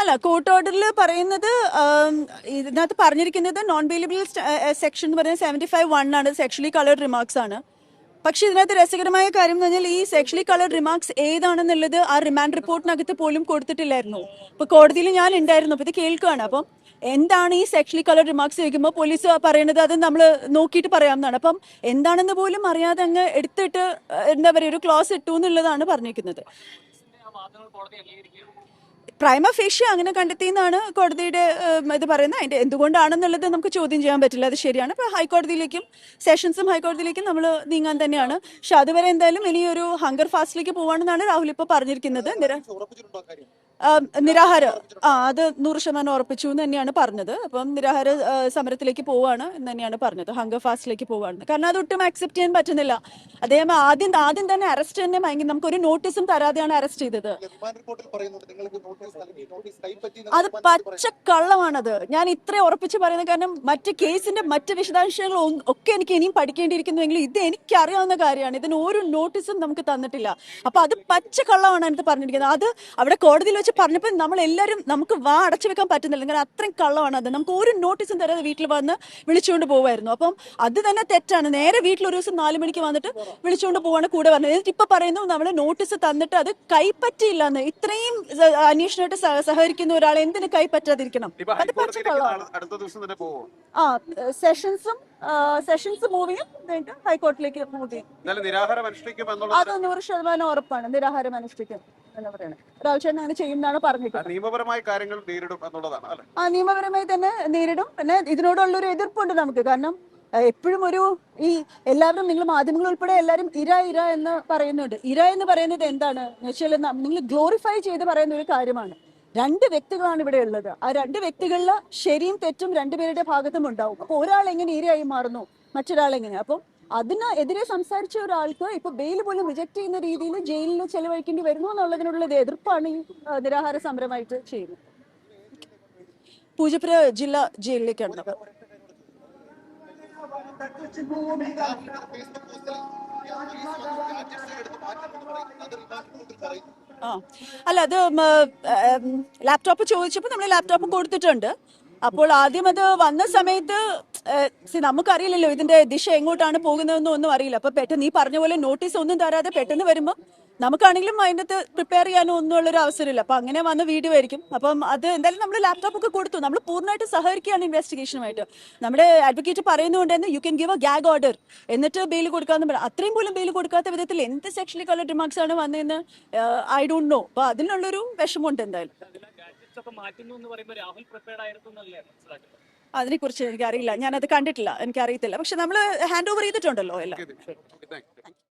അല്ല, കോർട്ട് ഓർഡറിൽ പറയുന്നത് ഇതിനകത്ത് പറഞ്ഞിരിക്കുന്നത് നോൺ ബെയിലബിൾ സെക്ഷൻ എന്ന് പറയുന്നത് 75(1) ആണ്, സെക്ഷലി കളേർഡ് റിമാർക്സ് ആണ്. പക്ഷെ ഇതിനകത്ത് രസകരമായ കാര്യം എന്ന് പറഞ്ഞാൽ ഈ സെക്ഷലി കളേർഡ് റിമാർക്സ് ഏതാണെന്നുള്ളത് ആ റിമാൻഡ് റിപ്പോർട്ടിനകത്ത് പോലും കൊടുത്തിട്ടില്ലായിരുന്നു. ഇപ്പൊ കോടതിയിൽ ഞാൻ ഉണ്ടായിരുന്നു, അപ്പൊ ഇത് കേൾക്കുകയാണ്. അപ്പം എന്താണ് ഈ സെക്ഷലി കളർ റിമാർക്സ് ചോദിക്കുമ്പോൾ പോലീസ് പറയുന്നത് അത് നമ്മൾ നോക്കിയിട്ട് പറയാമെന്നാണ്. അപ്പം എന്താണെന്ന് പോലും അറിയാതെ അങ്ങ് എടുത്തിട്ട് എന്താ പറയുക ഒരു ക്ലോസ് ഇട്ടു എന്നുള്ളതാണ് പറഞ്ഞിരിക്കുന്നത്. പ്രൈമ ഫേഷ്യ അങ്ങനെ കണ്ടെത്തിയെന്നാണ് കോടതിയുടെ ഇത് പറയുന്നത്. അതിന്റെ എന്തുകൊണ്ടാണെന്നുള്ളത് നമുക്ക് ചോദ്യം ചെയ്യാൻ പറ്റില്ല, അത് ശരിയാണ്. ഇപ്പോൾ ഹൈക്കോടതിയിലേക്കും സെഷൻസും ഹൈക്കോടതിയിലേക്കും നമ്മൾ നീങ്ങാൻ തന്നെയാണ്. പക്ഷെ അതുവരെ എന്തായാലും ഇനിയൊരു ഹങ്കർ ഫാസ്റ്റിലേക്ക് പോവാണെന്നാണ് രാഹുൽ ഇപ്പോൾ പറഞ്ഞിരിക്കുന്നത്. നിരാഹാര അത് 100% ഉറപ്പിച്ചു എന്ന് തന്നെയാണ് പറഞ്ഞത്. അപ്പം നിരാഹാര സമരത്തിലേക്ക് പോവാണ് എന്ന് തന്നെയാണ് പറഞ്ഞത്, ഹങ്കർ ഫാസ്റ്റിലേക്ക് പോവാണ്. കാരണം അതൊട്ടും അക്സെപ്റ്റ് ചെയ്യാൻ പറ്റുന്നില്ല. അദ്ദേഹം ആദ്യം തന്നെ അറസ്റ്റ് തന്നെ ഭയങ്കര, നമുക്കൊരു നോട്ടീസും തരാതെയാണ് അറസ്റ്റ് ചെയ്തത്. അത് പച്ചക്കള്ളമാണത്. ഞാൻ ഇത്ര ഉറപ്പിച്ച് പറയുന്നത് കാരണം മറ്റ് കേസിന്റെ മറ്റ് വിശദാംശങ്ങൾ ഒക്കെ എനിക്ക് ഇനിയും പഠിക്കേണ്ടിയിരിക്കുന്നുവെങ്കിലും ഇത് എനിക്കറിയാവുന്ന കാര്യമാണ്. ഇതിന് ഒരു നോട്ടീസും നമുക്ക് തന്നിട്ടില്ല. അപ്പൊ അത് പച്ചക്കള്ളമാണ് എനിക്ക് പറഞ്ഞിരിക്കുന്നത്. അത് അവിടെ കോടതിയിൽ വെച്ച് പറഞ്ഞപ്പോൾ നമ്മൾ എല്ലാവരും നമുക്ക് അടച്ചു വെക്കാൻ പറ്റുന്നില്ല. കാരണം അത്രയും കള്ളമാണ് അത്. നമുക്ക് ഒരു നോട്ടീസും തരാതെ വീട്ടിൽ വന്ന് വിളിച്ചുകൊണ്ട് പോകുമായിരുന്നു. അപ്പം അത് തന്നെ തെറ്റാണ്. നേരെ വീട്ടിൽ ഒരു ദിവസം 4 മണിക്ക് വന്നിട്ട് വിളിച്ചുകൊണ്ട് പോവാണ് കൂടെ പറഞ്ഞത്. എന്നിട്ട് ഇപ്പൊ പറയുന്നു നമ്മൾ നോട്ടീസ് തന്നിട്ട് അത് കൈപ്പറ്റിയില്ലെന്ന്. ഇത്രയും അന്വേഷണമായിട്ട് സഹകരിക്കുന്ന ഒരാൾ എന്തിനു കൈപ്പറ്റാതിരിക്കണം? അത് പച്ചക്കള്ളമാണ്. സെഷൻസ് മൂവിയും ഹൈക്കോർട്ടിലേക്ക് മൂവ് ചെയ്യും. അത് 100% ഉറപ്പാണ്. നിരാഹാരം അനുഷ്ഠിക്കും എന്ന് പറയുന്നത് രാജേഷൻ അങ്ങനെ ചെയ്യുന്നതാണ് പറഞ്ഞിരിക്കുന്നത്. നിയമപരമായ കാര്യങ്ങൾ നേരിടും എന്നുള്ളതാണ് അല്ലേ? നിയമപരമായി തന്നെ നേരിടും. പിന്നെ ഇതിനോടുള്ളൊരു എതിർപ്പുണ്ട് നമുക്ക്. കാരണം എപ്പോഴും ഈ എല്ലാവരും, നിങ്ങൾ മാധ്യമങ്ങൾ ഉൾപ്പെടെ എല്ലാവരും ഇര എന്ന് പറയുന്നുണ്ട്. ഇര എന്ന് പറയുന്നത് എന്താണ് വെച്ചാൽ നിങ്ങൾ ഗ്ലോറിഫൈ ചെയ്ത് പറയുന്ന ഒരു കാര്യമാണ്. 2 വ്യക്തികളാണ് ഇവിടെ ഉള്ളത്. ആ 2 വ്യക്തികളിൽ ശരിയും തെറ്റും 2 പേരുടെ ഭാഗത്തും ഉണ്ടാവും. അപ്പൊ ഒരാൾ എങ്ങനെ ഇരയായി മാറുന്നു, മറ്റൊരാൾ എങ്ങനെ? അപ്പം അതിന് എതിരെ സംസാരിച്ച ഒരാൾക്ക് ഇപ്പൊ ബെയിൽ പോലും റിജക്ട് ചെയ്യുന്ന രീതിയിൽ ജയിലിൽ ചെലവഴിക്കേണ്ടി വരുന്നു എന്നുള്ളതിനുള്ള എതിർപ്പാണ് ഈ നിരാഹാര സമരമായിട്ട് ചെയ്യുന്നത്. പൂജപ്പുര ജില്ലാ ജയിലിലേക്കാണ്. അല്ല, അത് ലാപ്ടോപ്പ് ചോദിച്ചപ്പോൾ നമ്മൾ ലാപ്ടോപ്പ് കൊടുത്തിട്ടുണ്ട്. അപ്പോൾ ആദ്യം അത് വന്ന സമയത്ത് നമുക്കറിയില്ലല്ലോ ഇതിന്റെ ദിശ എങ്ങോട്ടാണ് പോകുന്നതെന്നും ഒന്നും അറിയില്ല. അപ്പൊ പെട്ടെന്ന് നീ പറഞ്ഞ പോലെ നോട്ടീസ് ഒന്നും തരാതെ പെട്ടെന്ന് വരുമ്പോൾ നമുക്കാണെങ്കിലും അതിനകത്ത് പ്രിപ്പയർ ചെയ്യാനോ ഒന്നും ഉള്ളൊരു അവസരമില്ല. അപ്പൊ അങ്ങനെ വന്ന വീഡിയോ ആയിരിക്കും. അപ്പം അത് എന്തായാലും നമ്മൾ ലാപ്ടോപ്പ് ഒക്കെ കൊടുത്തു. നമ്മൾ പൂർണ്ണമായിട്ട് സഹകരിക്കുകയാണ് ഇൻവെസ്റ്റിഗേഷനുമായിട്ട്. നമ്മുടെ അഡ്വക്കേറ്റ് പറയുന്നുണ്ട് you can give A gag order എന്നിട്ട് ബെയിൽ കൊടുക്കാന്ന് പറയാം. അത്രയും പോലും ബെയിൽ കൊടുക്കാത്ത വിധത്തിൽ എന്ത് സെക്ഷലി കളർ റിമാർക്സ് ആണ് വന്നതെന്ന് ഐ ഡോണ്ട് നോ. അപ്പൊ അതിനുള്ളൊരു വിഷമമുണ്ട് എന്തായാലും. അതിനെക്കുറിച്ച് എനിക്കറിയില്ല, ഞാനത് കണ്ടിട്ടില്ല, എനിക്കറിയത്തില്ല. പക്ഷെ നമ്മൾ ഹാൻഡ് ഓവർ ചെയ്തിട്ടുണ്ടല്ലോ എല്ലാം.